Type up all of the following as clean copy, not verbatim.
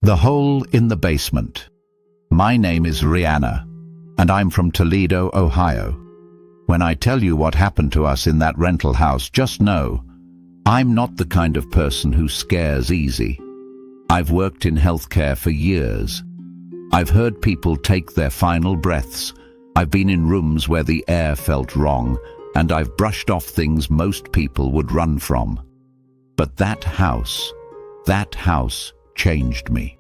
The Hole in the Basement. My name is Rihanna, and I'm from Toledo, Ohio. When I tell you what happened to us in that rental house, just know, I'm not the kind of person who scares easy. I've worked in healthcare for years. I've heard people take their final breaths. I've been in rooms where the air felt wrong, and I've brushed off things most people would run from. But that house changed me.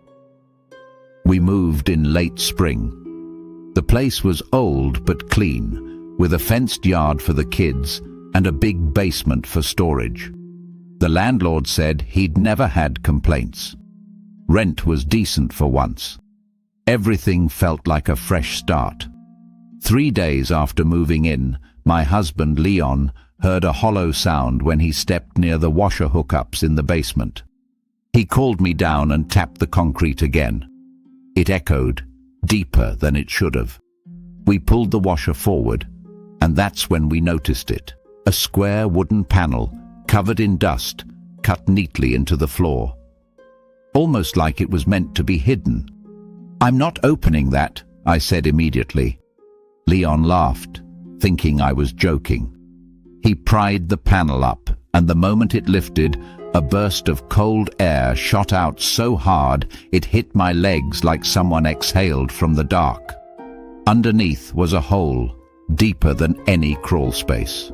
We moved in late spring. The place was old but clean, with a fenced yard for the kids and a big basement for storage. The landlord said he'd never had complaints. Rent was decent for once. Everything felt like a fresh start. 3 days after moving in, my husband Leon heard a hollow sound when he stepped near the washer hookups in the basement. He called me down and tapped the concrete again. It echoed, deeper than it should have. We pulled the washer forward, and that's when we noticed it. A square wooden panel, covered in dust, cut neatly into the floor. Almost like it was meant to be hidden. "I'm not opening that," I said immediately. Leon laughed, thinking I was joking. He pried the panel up, and the moment it lifted, a burst of cold air shot out so hard it hit my legs like someone exhaled from the dark. Underneath was a hole, deeper than any crawl space.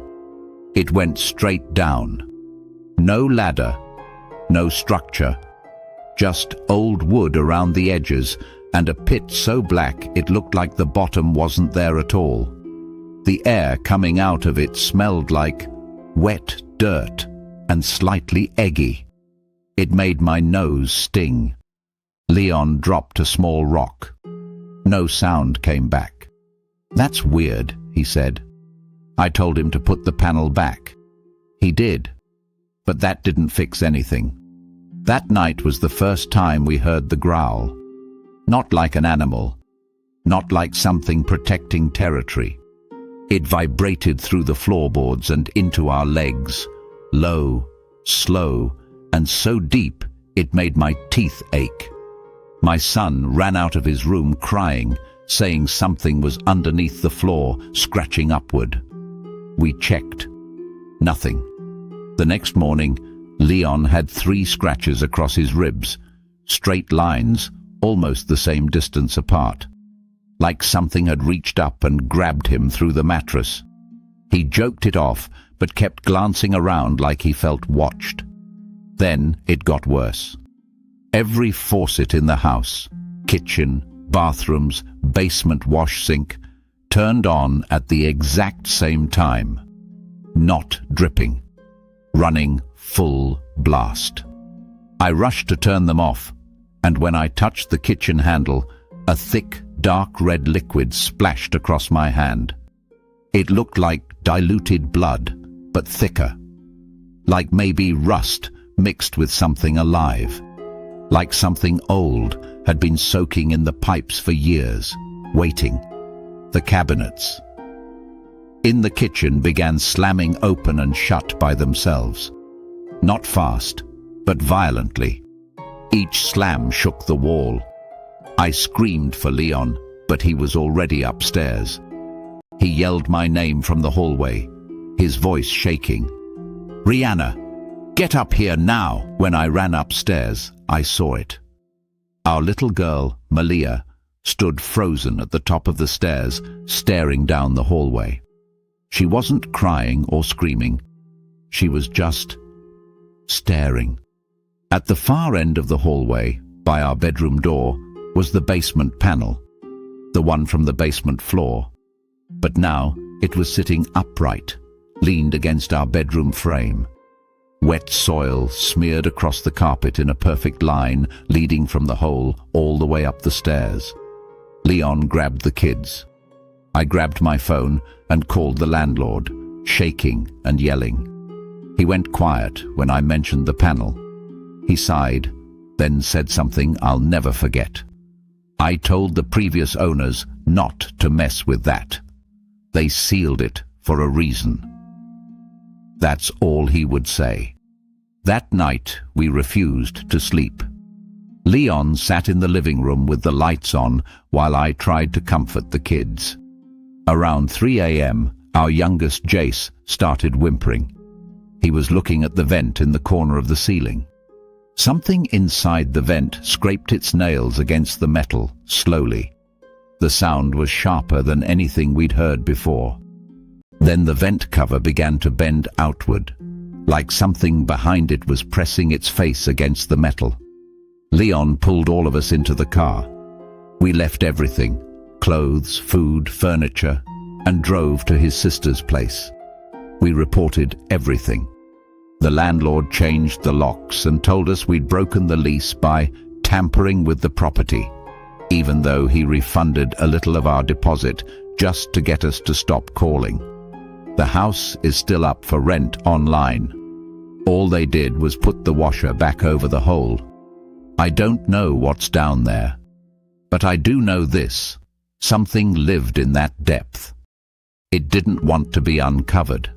It went straight down. No ladder, no structure, just old wood around the edges, and a pit so black it looked like the bottom wasn't there at all. The air coming out of it smelled like wet dirt and slightly eggy. It made my nose sting. Leon dropped a small rock. No sound came back. "That's weird," he said. I told him to put the panel back. He did, but that didn't fix anything. That night was the first time we heard the growl. Not like an animal, not like something protecting territory. It vibrated through the floorboards and into our legs, low, slow, and so deep it made my teeth ache. My son ran out of his room crying, saying something was underneath the floor, scratching upward. We checked. Nothing. The next morning, Leon had 3 scratches across his ribs, straight lines, almost the same distance apart. Like something had reached up and grabbed him through the mattress. He joked it off, but kept glancing around like he felt watched. Then it got worse. Every faucet in the house, kitchen, bathrooms, basement wash sink, turned on at the exact same time. Not dripping. Running full blast. I rushed to turn them off, and when I touched the kitchen handle, a thick, dark red liquid splashed across my hand. It looked like diluted blood, but thicker. Like maybe rust mixed with something alive. Like something old had been soaking in the pipes for years, waiting. The cabinets in the kitchen began slamming open and shut by themselves. Not fast, but violently. Each slam shook the wall. I screamed for Leon, but he was already upstairs. He yelled my name from the hallway, his voice shaking. "Rihanna, get up here now!" When I ran upstairs, I saw it. Our little girl, Malia, stood frozen at the top of the stairs, staring down the hallway. She wasn't crying or screaming. She was just staring. At the far end of the hallway, by our bedroom door, was the basement panel, the one from the basement floor. But now it was sitting upright, leaned against our bedroom frame. Wet soil smeared across the carpet in a perfect line, leading from the hole all the way up the stairs. Leon grabbed the kids. I grabbed my phone and called the landlord, shaking and yelling. He went quiet when I mentioned the panel. He sighed, then said something I'll never forget. "I told the previous owners not to mess with that. They sealed it for a reason." That's all he would say. That night we refused to sleep. Leon sat in the living room with the lights on while I tried to comfort the kids. Around 3 a.m., our youngest Jace started whimpering. He was looking at the vent in the corner of the ceiling. Something inside the vent scraped its nails against the metal, slowly. The sound was sharper than anything we'd heard before. Then the vent cover began to bend outward, like something behind it was pressing its face against the metal. Leon pulled all of us into the car. We left everything, clothes, food, furniture, and drove to his sister's place. We reported everything. The landlord changed the locks and told us we'd broken the lease by tampering with the property, even though he refunded a little of our deposit just to get us to stop calling. The house is still up for rent online. All they did was put the washer back over the hole. I don't know what's down there, but I do know this: something lived in that depth. It didn't want to be uncovered,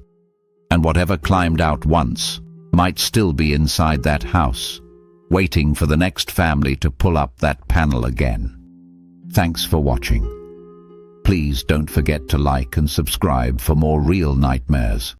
and whatever climbed out once might still be inside that house, waiting for the next family to pull up that panel again. Thanks for watching. Please don't forget to like and subscribe for more real nightmares.